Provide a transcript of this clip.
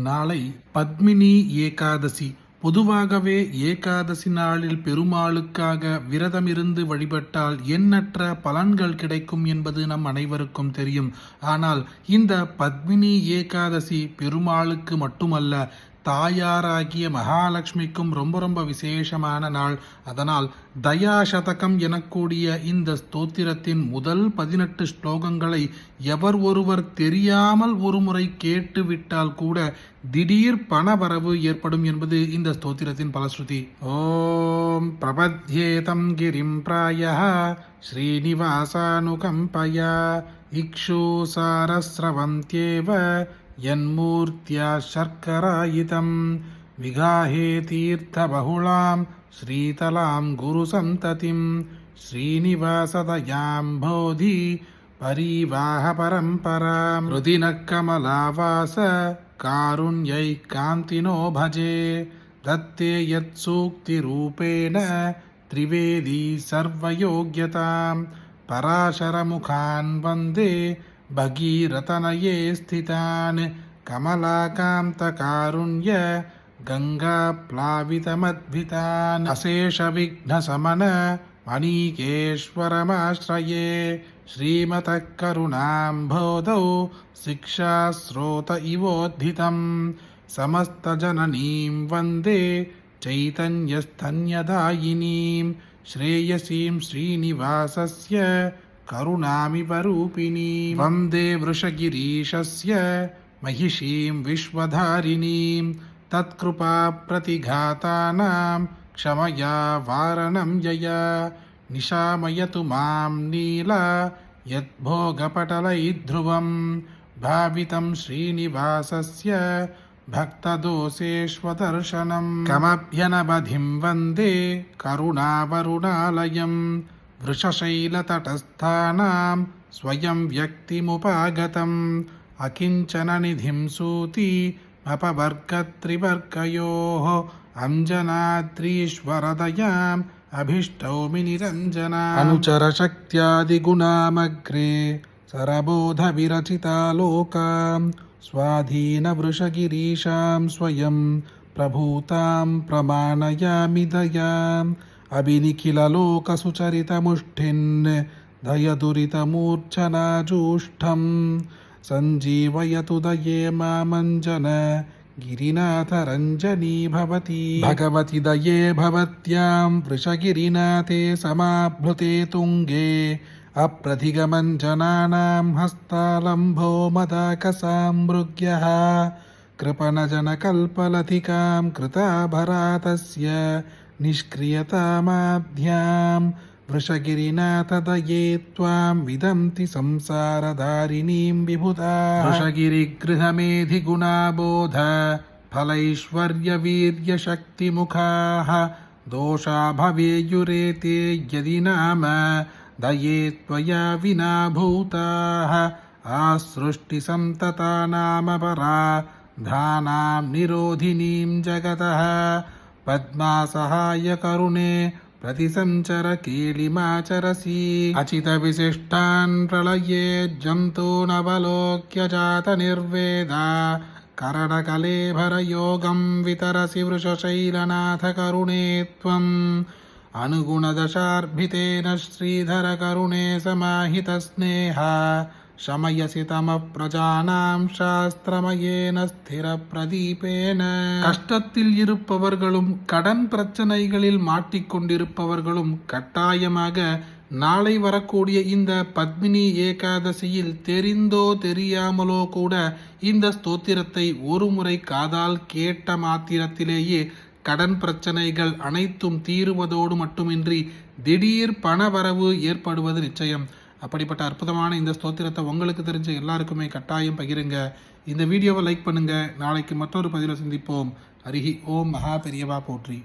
நாளை பத்மினி ஏகாதசி. பொதுவாகவே ஏகாதசி நாளில் பெருமாளுக்காக விரதமிருந்து வழிபட்டால் எண்ணற்ற பலன்கள் கிடைக்கும் என்பது நம் அனைவருக்கும் தெரியும். ஆனால் இந்த பத்மினி ஏகாதசி பெருமாளுக்கு மட்டுமல்ல, தாயாராகிய மகாலட்சுமிக்கும் ரொம்ப விசேஷமான நாள். அதனால் தயாசதகம் எனக்கூடிய இந்த ஸ்தோத்திரத்தின் முதல் 18 ஸ்லோகங்களை எவர் ஒருவர் தெரியாமல் ஒருமுறை கேட்டுவிட்டால் கூட திடீர் பணவரவு ஏற்படும் என்பது இந்த ஸ்தோத்திரத்தின் பலஸ்ருதி. ஓம் பிரபத்யேதம் கிரிம் பிராயः ஸ்ரீனிவாசானுகம்பயா இக்ஷுசாரஸ்ரவந்த்யேவ यन्मूर्त्या शर्करायितं विगाहे तीर्थबहुलां श्रीतलां गुरुसन्ततिं श्रीनिवासदयाम्भोधि परिवाहपरम्परां हृदिनकमलावास कारुण्यैकान्तिनो भजे दत्ते यत्सूक्तिरूपेण त्रिवेदी सर्वयोग्यतां पराशरमुखान् वन्दे भगीरथनये स्थितान् कमलाकान्तकारुण्य गङ्गाप्लावितमद्भितान् अशेषविघ्नशमन मणिकेश्वरमाश्रये श्रीमतः करुणाम्भोधौ शिक्षास्रोत इवोद्धितं समस्तजननीं वन्दे चैतन्यस्तन्यदायिनीं श्रेयसीं श्रीनिवासस्य करुणामिवरूपिणी वन्दे वृषगिरीशस्य महिषीं विश्वधारिणीं तत्कृपाप्रतिघातानां क्षमया वारणं यया निशामयतु मां नीला यद्भोगपटलैर्ध्रुवं भावितं श्रीनिवासस्य भक्तदोषेष्वदर्शनं कमभ्यनवधिं वन्दे करुणावरुणालयम् वृषशैलतटस्थानां स्वयं व्यक्तिमुपागतम् अकिञ्चननिधिं सूति अपवर्गत्रिवर्गयोः अञ्जनाद्रीश्वरदयाम् अभिष्टौमि निरञ्जना अनुचरशक्त्यादिगुणामग्रे सरबोधविरचितालोकां स्वाधीनवृषगिरीशां स्वयं प्रभूतां प्रमाणयामि दयाम् अभिनिखिललोकसुचरितमुष्ठिन् दयदुरितमूर्च्छनाजूष्टं सञ्जीवयतु दये मामञ्जन गिरिनाथरञ्जनी भवती भगवति दये भवत्यां वृषगिरिनाथे समाभृते तुङ्गे अप्रधिगमञ्जनानां हस्तालम्भो मदाकसामृग्यः कृपणजनकल्पलतिकां कृताभरातस्य निष्क्रियतामाभ्यां वृषगिरिनाथदये त्वां विदन्ति संसारधारिणीं विभुता वृषगिरिगृहमेधिगुणाबोध फलैश्वर्यवीर्यशक्तिमुखाः दोषा भवेयुरेते यदि नाम दये त्वया विना भूताः आसृष्टिसन्तता नाम परा धानां निरोधिनीं जगतः पद्मासहाय करुणे प्रतिसञ्चर केलिमाचरसि अचितविशिष्टान् प्रलये जन्तूनवलोक्य जातनिर्वेदा करणकलेभरयोगं वितरसि वृषशैलनाथ करुणे त्वम् अनुगुणदशार्भितेन श्रीधर करुणे समाहितस्नेहा शमयसि तमप्रजानां சாஸ்திரமயேன ஸ்திர பிரதீபேன. கஷ்டத்தில் இருப்பவர்களும் கடன் பிரச்சனைகளில் மாட்டிக்கொண்டிருப்பவர்களும் கட்டாயமாக நாளை வரக்கூடிய இந்த பத்மினி ஏகாதசியில் தெரிந்தோ தெரியாமலோ கூட இந்த ஸ்தோத்திரத்தை ஒரு முறை காதால் கேட்ட மாத்திரத்திலேயே கடன் பிரச்சனைகள் அனைத்தும் தீருவதோடு மட்டுமின்றி திடீர் பணவரவு ஏற்படுவது நிச்சயம். அப்படிப்பட்ட அற்புதமான இந்த ஸ்தோத்திரத்தை உங்களுக்கு தெரிஞ்ச எல்லாருக்குமே கட்டாயம் பகிருங்க. இந்த வீடியோவை லைக் பண்ணுங்க. நாளைக்கு மற்றொரு பதிவில் சந்திப்போம். ஹரிஹி ஓம். மகா பெரியவா போற்றி.